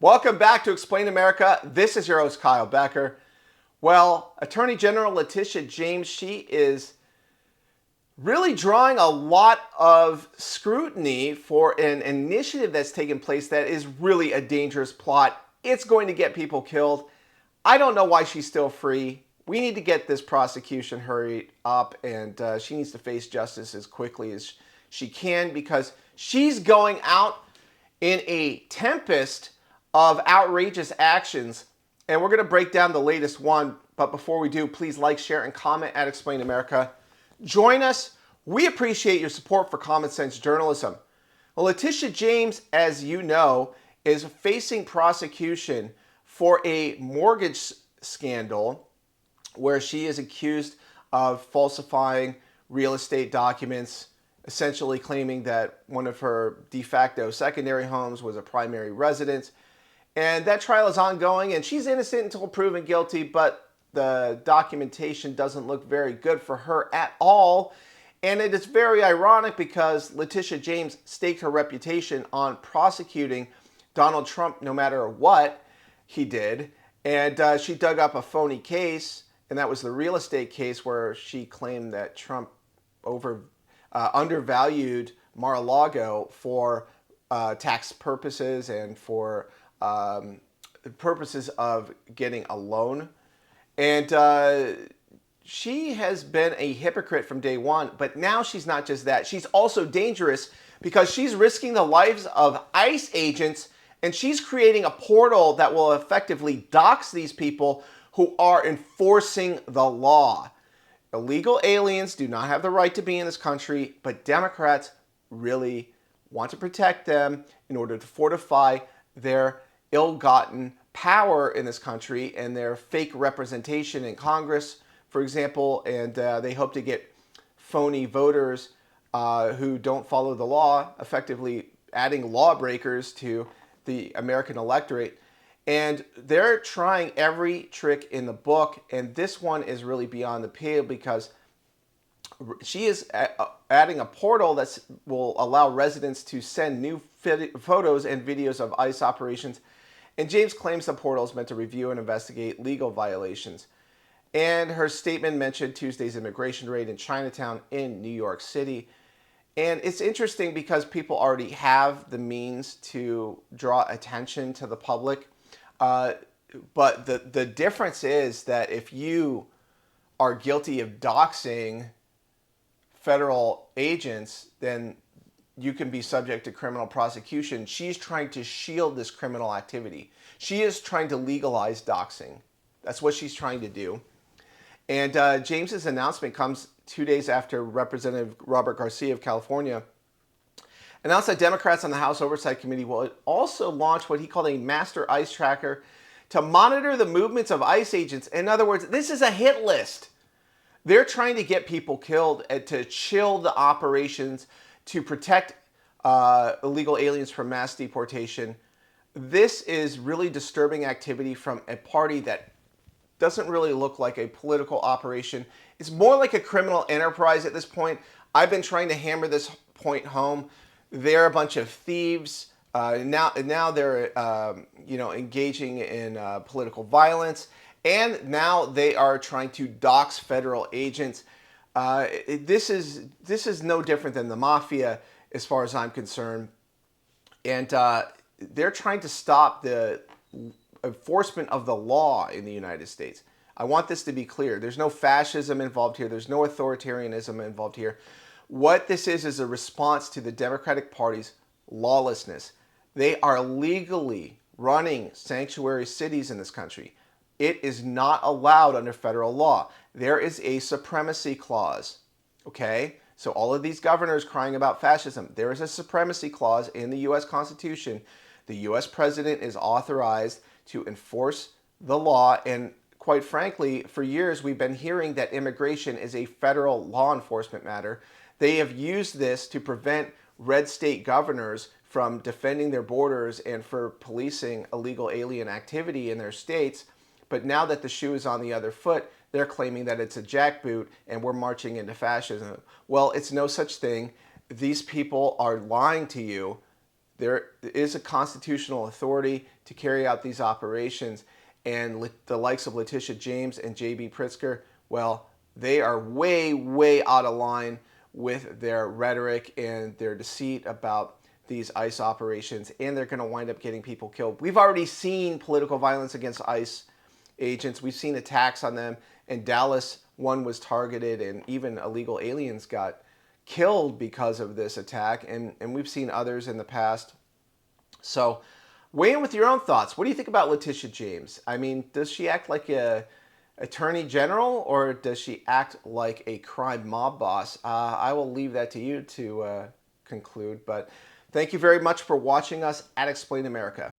Welcome back to Explain America. This is your host, Kyle Becker. Well, Attorney General Letitia James, she is really drawing a lot of scrutiny for an initiative that's taken place that is really a dangerous plot. It's going to get people killed. I don't know why she's still free. We need to get this prosecution hurried up, and she needs to face justice as quickly as she can because she's going out in a tempest of outrageous actions. And we're going to break down the latest one. But before we do, please like, share, and comment at Explain America. Join us. We appreciate your support for common sense journalism. Well, Letitia James, as you know, is facing prosecution for a mortgage scandal where she is accused of falsifying real estate documents, essentially claiming that one of her de facto secondary homes was a primary residence. And that trial is ongoing, and she's innocent until proven guilty, but the documentation doesn't look very good for her at all. And it is very ironic because Letitia James staked her reputation on prosecuting Donald Trump no matter what he did. And she dug up a phony case, and that was the real estate case where she claimed that Trump undervalued Mar-a-Lago for tax purposes and for purposes of getting a loan. And she has been a hypocrite from day one, but now she's not just that. She's also dangerous because she's risking the lives of ICE agents, and she's creating a portal that will effectively dox these people who are enforcing the law. Illegal aliens do not have the right to be in this country, but Democrats really want to protect them in order to fortify their ill-gotten power in this country and their fake representation in Congress, for example, and they hope to get phony voters who don't follow the law, effectively adding lawbreakers to the American electorate. And they're trying every trick in the book, and this one is really beyond the pale because she is adding a portal that will allow residents to send new photos and videos of ICE operations. And James claims the portal is meant to review and investigate legal violations. And her statement mentioned Tuesday's immigration raid in Chinatown in New York City. And it's interesting because people already have the means to draw attention to the public. But the difference is that if you are guilty of doxing federal agents, then you can be subject to criminal prosecution. She's trying to shield this criminal activity. She is trying to legalize doxing. That's what she's trying to do. And James's announcement comes 2 days after Representative Robert Garcia of California announced that Democrats on the House Oversight Committee will also launch what he called a master ICE tracker to monitor the movements of ICE agents. In other words, this is a hit list. They're trying to get people killed and to chill the operations to protect illegal aliens from mass deportation. This is really disturbing activity from a party that doesn't really look like a political operation. It's more like a criminal enterprise at this point. I've been trying to hammer this point home. They're a bunch of thieves. Now they're engaging in political violence, and now they are trying to dox federal agents. This is no different than the mafia, as far as I'm concerned, and they're trying to stop the enforcement of the law in the United States. I want this to be clear. There's no fascism involved here. There's no authoritarianism involved here. What this is a response to the Democratic Party's lawlessness. They are legally running sanctuary cities in this country. It is not allowed under federal law. There is a supremacy clause, okay? So all of these governors crying about fascism, there is a supremacy clause in the U.S. Constitution. The U.S. president is authorized to enforce the law, and quite frankly, for years we've been hearing that immigration is a federal law enforcement matter. They have used this to prevent red state governors from defending their borders and for policing illegal alien activity in their states. But now that the shoe is on the other foot, they're claiming that it's a jackboot and we're marching into fascism. Well, it's no such thing. These people are lying to you. there is a constitutional authority to carry out these operations. And the likes of Letitia James and J.B. Pritzker, well, they are way, way out of line with their rhetoric and their deceit about these ICE operations, and they're going to wind up getting people killed. We've already seen political violence against ICE agents. We've seen attacks on them. In Dallas, one was targeted, and even illegal aliens got killed because of this attack, and we've seen others in the past. So weigh in with your own thoughts. What do you think about Letitia James? I mean, does she act like a attorney general, or does she act like a crime mob boss? I will leave that to you to conclude, but thank you very much for watching us at Explain America.